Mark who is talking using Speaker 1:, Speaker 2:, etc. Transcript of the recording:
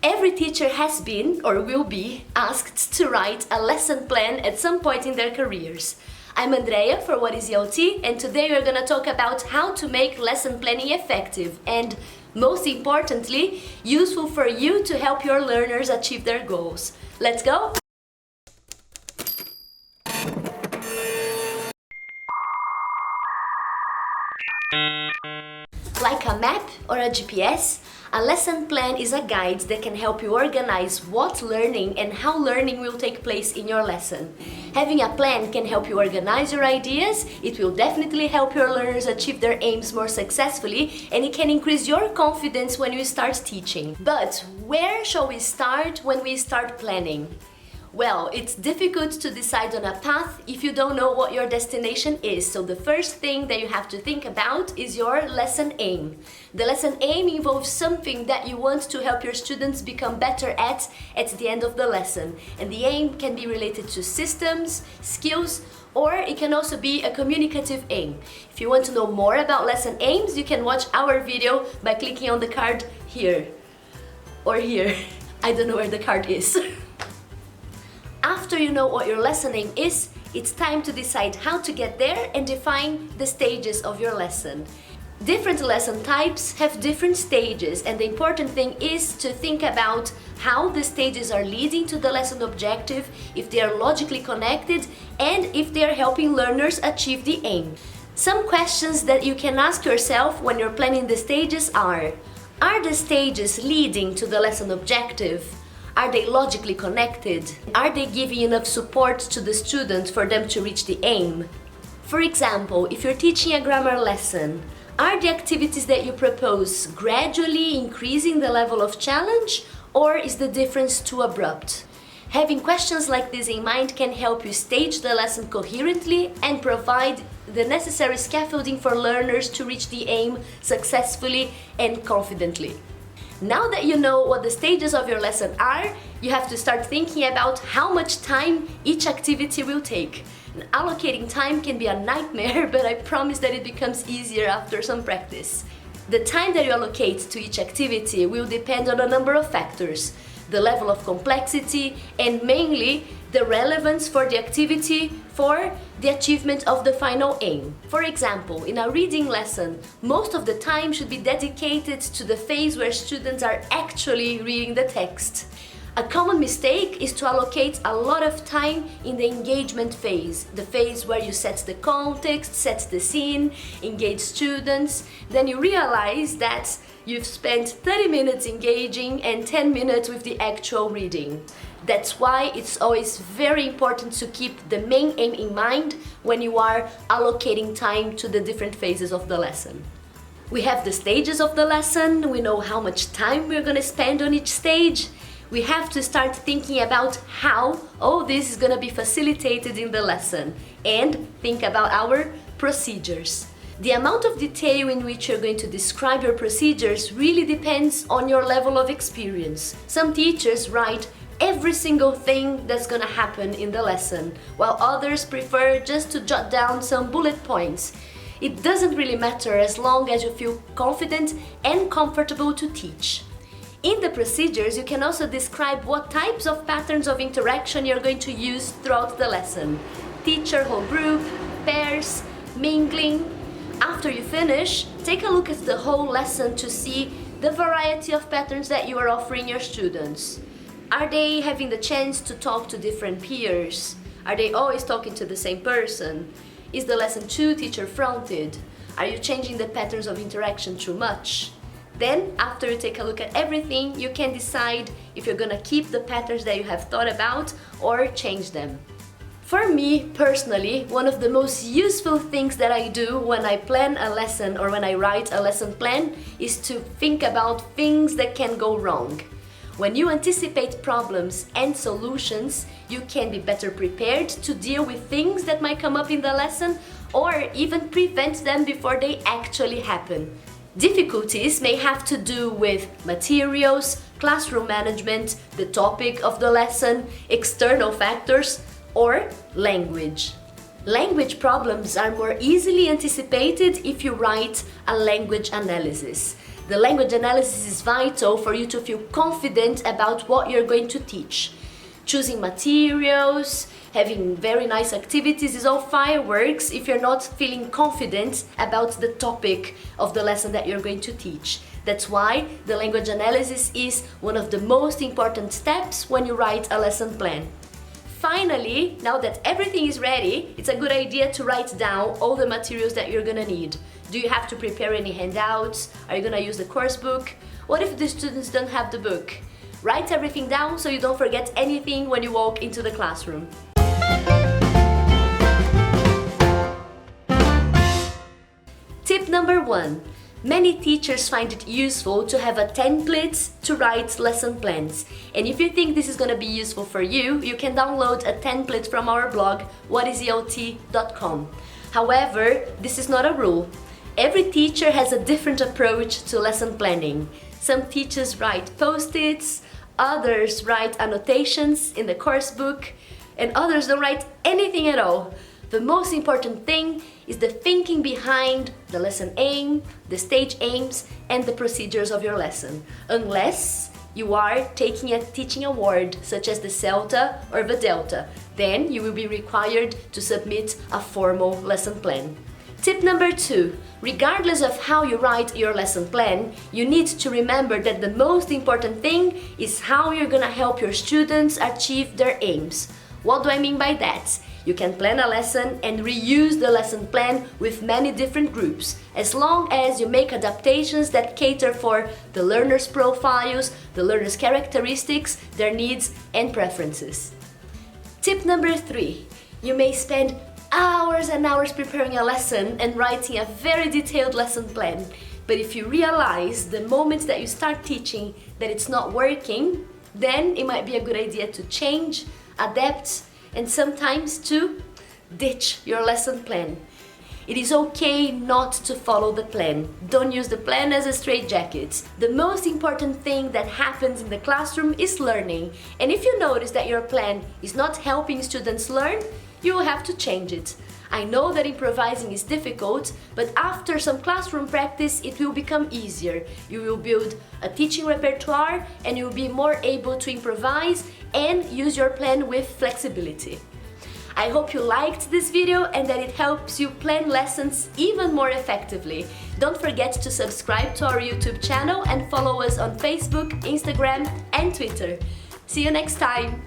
Speaker 1: Every teacher has been or will be asked to write a lesson plan at some point in their careers. I'm Andrea for What is ELT, and today we're going to talk about how to make lesson planning effective and, most importantly, useful for you to help your learners achieve their goals. Let's go! Like a map or a GPS, a lesson plan is a guide that can help you organize what learning and how learning will take place in your lesson. Having a plan can help you organize your ideas, it will definitely help your learners achieve their aims more successfully, and it can increase your confidence when you start teaching. But where shall we start when we start planning? Well, it's difficult to decide on a path if you don't know what your destination is. So the first thing that you have to think about is your lesson aim. The lesson aim involves something that you want to help your students become better at the end of the lesson. And the aim can be related to systems, skills, or it can also be a communicative aim. If you want to know more about lesson aims, you can watch our video by clicking on the card here. Or here. I don't know where the card is. After you know what your lesson aim is, it's time to decide how to get there and define the stages of your lesson. Different lesson types have different stages, and the important thing is to think about how the stages are leading to the lesson objective, if they are logically connected, and if they are helping learners achieve the aim. Some questions that you can ask yourself when you're planning the stages are the stages leading to the lesson objective? Are they logically connected? Are they giving enough support to the student for them to reach the aim? For example, if you're teaching a grammar lesson, are the activities that you propose gradually increasing the level of challenge, or is the difference too abrupt? Having questions like this in mind can help you stage the lesson coherently and provide the necessary scaffolding for learners to reach the aim successfully and confidently. Now that you know what the stages of your lesson are, you have to start thinking about how much time each activity will take. And allocating time can be a nightmare, but I promise that it becomes easier after some practice. The time that you allocate to each activity will depend on a number of factors: the level of complexity and mainly the relevance for the activity for the achievement of the final aim. For example, in a reading lesson, most of the time should be dedicated to the phase where students are actually reading the text. A common mistake is to allocate a lot of time in the engagement phase, the phase where you set the context, set the scene, engage students. Then you realize that you've spent 30 minutes engaging and 10 minutes with the actual reading. That's why it's always very important to keep the main aim in mind when you are allocating time to the different phases of the lesson. We have the stages of the lesson, we know how much time we're going to spend on each stage. We have to start thinking about how all this is going to be facilitated in the lesson and think about our procedures. The amount of detail in which you're going to describe your procedures really depends on your level of experience. Some teachers write every single thing that's gonna happen in the lesson, while others prefer just to jot down some bullet points. It doesn't really matter as long as you feel confident and comfortable to teach. In the procedures, you can also describe what types of patterns of interaction you're going to use throughout the lesson. Teacher, whole group, pairs, mingling. After you finish, take a look at the whole lesson to see the variety of patterns that you are offering your students. Are they having the chance to talk to different peers? Are they always talking to the same person? Is the lesson too teacher-fronted? Are you changing the patterns of interaction too much? Then, after you take a look at everything, you can decide if you're gonna keep the patterns that you have thought about or change them. For me, personally, one of the most useful things that I do when I plan a lesson or when I write a lesson plan is to think about things that can go wrong. When you anticipate problems and solutions, you can be better prepared to deal with things that might come up in the lesson or even prevent them before they actually happen. Difficulties may have to do with materials, classroom management, the topic of the lesson, external factors, or language. Language problems are more easily anticipated if you write a language analysis. The language analysis is vital for you to feel confident about what you're going to teach. Choosing materials, having very nice activities is all fireworks if you're not feeling confident about the topic of the lesson that you're going to teach. That's why the language analysis is one of the most important steps when you write a lesson plan. Finally, now that everything is ready, it's a good idea to write down all the materials that you're gonna need. Do you have to prepare any handouts? Are you gonna use the course book? What if the students don't have the book? Write everything down so you don't forget anything when you walk into the classroom. Tip number 1. Many teachers find it useful to have a template to write lesson plans. And if you think this is going to be useful for you, you can download a template from our blog, whatiselt.com. However, this is not a rule. Every teacher has a different approach to lesson planning. Some teachers write post-its, others write annotations in the course book, and others don't write anything at all. The most important thing is the thinking behind the lesson aim, the stage aims, and the procedures of your lesson. Unless you are taking a teaching award, such as the CELTA or the Delta, then you will be required to submit a formal lesson plan. Tip number 2. Regardless of how you write your lesson plan, you need to remember that the most important thing is how you're gonna help your students achieve their aims. What do I mean by that? You can plan a lesson and reuse the lesson plan with many different groups, as long as you make adaptations that cater for the learners' profiles, the learners' characteristics, their needs and preferences. Tip number 3. You may spend hours and hours preparing a lesson and writing a very detailed lesson plan, but if you realize the moment that you start teaching that it's not working, then it might be a good idea to change, adapt, and sometimes to ditch your lesson plan. It is okay not to follow the plan. Don't use the plan as a straitjacket. The most important thing that happens in the classroom is learning. And if you notice that your plan is not helping students learn, you will have to change it. I know that improvising is difficult, but after some classroom practice, it will become easier. You will build a teaching repertoire and you will be more able to improvise and use your plan with flexibility. I hope you liked this video and that it helps you plan lessons even more effectively. Don't forget to subscribe to our YouTube channel and follow us on Facebook, Instagram and Twitter. See you next time!